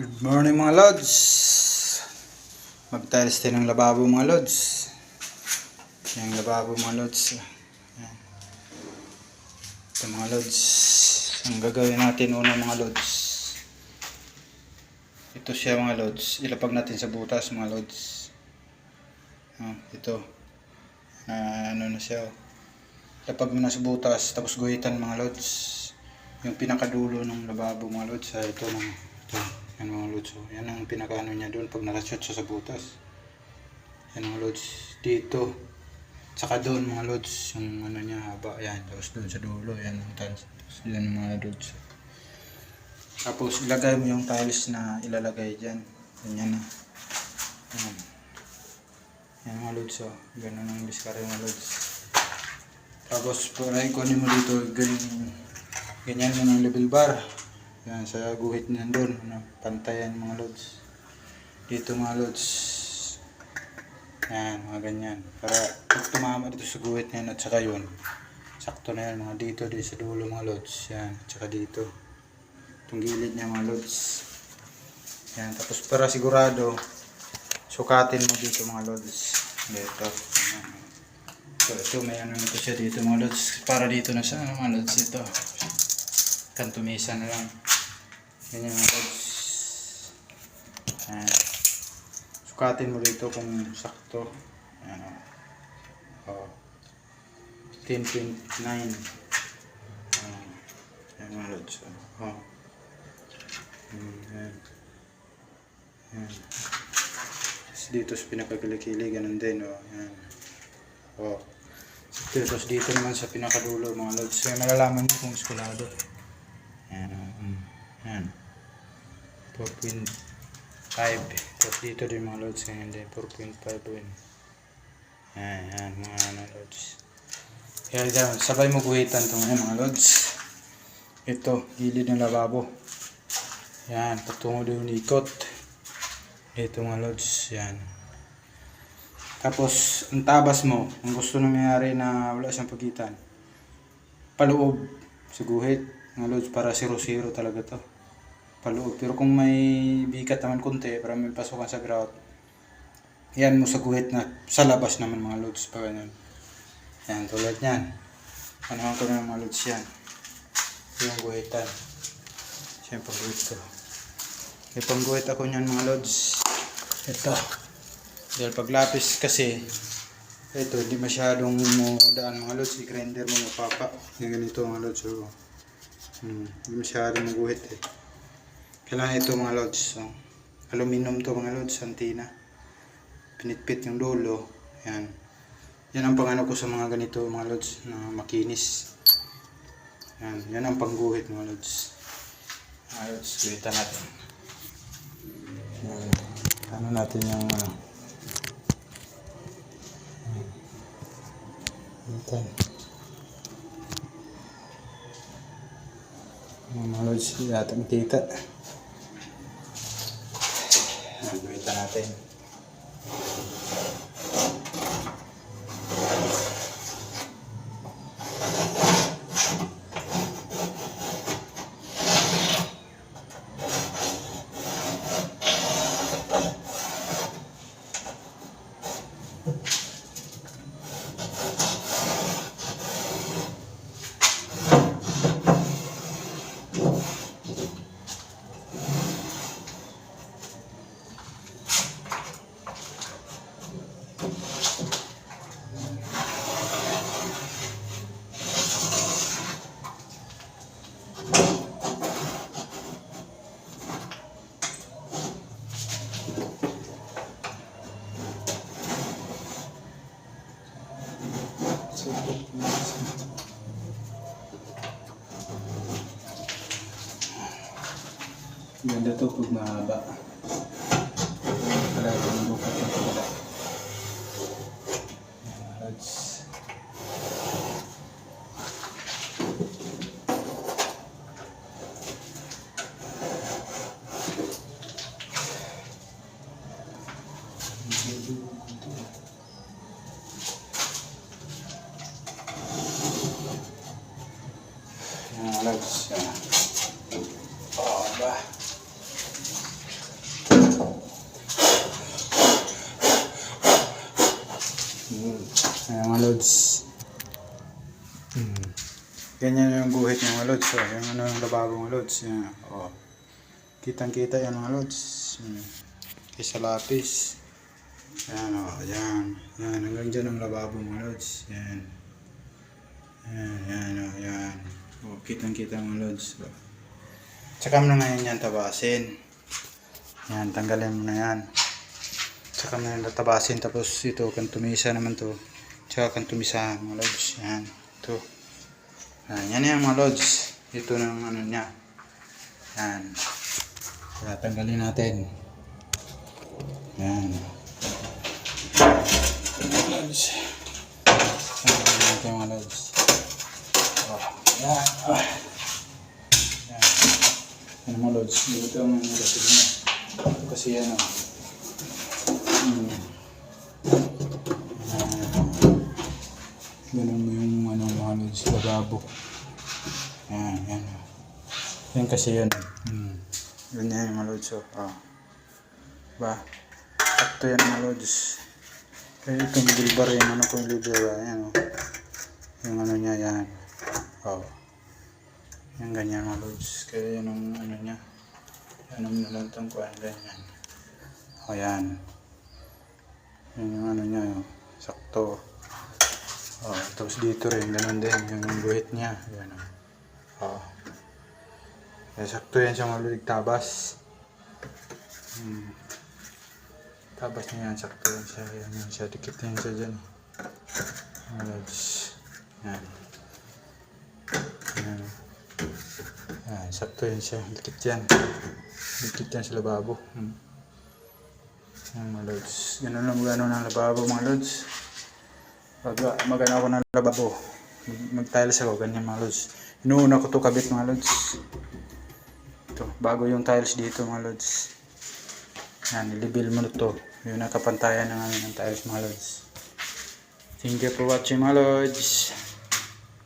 Good morning mga lods. Magtiles tayo ng lababo mga lods. Yung lababo mga lods. Ayan. Ito mga lods. Ang gagawin natin una mga lods. Ito siya mga lods. Ilapag natin sa butas mga lods. Ito. Ano na siya. Ilapag mo na sa butas. Tapos guhitan mga lods. Yung pinakadulo ng lababo mga lods. Ito na. Ito. Yan mga lods, yan ang pinakaano niya doon pag nakashoot siya sa butas. Yan mga lods, dito. Tsaka doon mga lods, yung ano niya haba, yan. Tapos doon sa dulo, yan. Tapos doon mga lods. Tapos ilagay mo yung tiles na ilalagay dyan. Ganyan na. Yan. Yan mga lods, ganun ang diskarte mga lods. Tapos para ikunin mo dito, ganyan mo ng level bar. Yan, sa guhit niyan doon, pantayan mga lods. Dito mga lods. Yan, mga ganyan. Para pag tumama dito sa guhit niyan at saka yun, sakto na yan mga dito, din sa dulo mga lods. Yan, at saka dito. Itong gilid niya mga lods. Yan, tapos para sigurado, sukatin mo dito mga lods. Dito. Yan. So, ito may ano nito siya dito mga lods. Para dito na siya mga lods ito. Kantumisa na lang. Ganyan mga lods. Ayan. Sukatin mo dito kung sakto. Ayan o. 10.9. Ayan mga lods. Ayan. Ayan. Dito sa pinakakilikili ganun din o. Ayan. Tapos dito naman sa pinakadulo mga lods. So malalaman mo kung eskulado. Ayan. Ayan. 4.5. Tapos dito din mga lods. Ganyan din. 4.5 din. Ayan. Mga ano lods. Kaya dyan. Sabay mo guhitan ito mga lods. Ito. Gilid ng lababo. Ayan. Patungo din yung ikot. Dito mga lods. Ayan. Tapos ang tabas mo. Ang gusto na mayari na wala siyang pagitan. Paloob sa guhit. Mga lods, para 0-0 talaga to. Paloob. Pero kung may bigat naman konti, para may pasukan sa grout, yan mo sa guhit na sa labas naman mga lods. Pa ganyan. Yan, tulad yan. Panahan ko na mga lods yan. Yung guhitan. Siya yung pangguhit ko. May pangguhit ako nyan mga lods. Ito. Dahil paglapis kasi, ito, hindi masyadong daan mga lods. I-grinder mo mapapa. Yung ganito mga lods. So, hindi masyadong maguhit eh. Kailangan ito mga lods. So, aluminum to mga lods. Santina. Pinitpit yung dulo. Yan. Yan ang pangano ko sa mga ganito mga lods. Na makinis. Yan. Yan ang pangguhit mga lods. Mga lods. Guhitan natin. Yan. Ano natin yung guhitan. Mga lods, yatang kita. Guhitan natin. Ganda to pag mahaba. Talaga yung bukat ng pagkala. Lods. Lods. Ba. Ayan mga lods. Ganyan yung guhit ng mga lods. Oh. Yung ano yung lababo mga lods. Yan. Oh. Kitang-kita yan mga lods. Kaysa lapis. Yan o. Yan. Yan. Hanggang dyan ang lababo mga lods. Yan. Yan. Yan o. Yan. Oh, kitang-kita mga lods. Oh. Tsaka mo na ngayon yan tabasin. Yan. Tanggalin mo na yan. Tsaka mo na tabasin. Tapos ito kan tumisa naman to. Tsaka kan tumisa mga lods. Yan. Ito. Yan yan mga lods. Ito ng ano niya. Yan. Kaya tanggalin natin. Yan. Lods. Tanggalin natin mga lods. Oh. Yan. Oh. Yan. Yan mga lods. Ito ang mga lods niya. Kasi yan o. Ganun mo yung ano, mga lods, lababo. Yan, yan. Yan kasi yan. Ganyan yung mga lods. Oh. Diba? Sakto yan mga lods. Kaya itong bilbar yung ano kong libre. Yan o. Yung ano niya yan. Oh. Yan ganyan mga lods. Kaya yan ang ano niya. Yan ang nalantang ko. Ganyan. O yan. Yan yung ano niya. Sakto. Oh, tapos dito rin, ganun din, yung guhit niya, yan o. Oh. Kaya sakto yan siya malulig tabas. Tabas niya yan, sakto yan siya, yan siya, dikit yan siya dyan. Yan. Yan. Yan, sakto yan siya, dikit yan. Dikit yan sa lababo. Yan mga lods. Ganun lang gano'n ng lababo mga lods. Pag magana ako ng lababo, mag-tiles ako, ganyan mga lods. Inuuna ko to kabit mga lods. Ito, bago yung tiles dito mga lods. Yan, nilibil mo to. Yung nakapantayan ng tiles mga lods. Thank you for watching mga lods.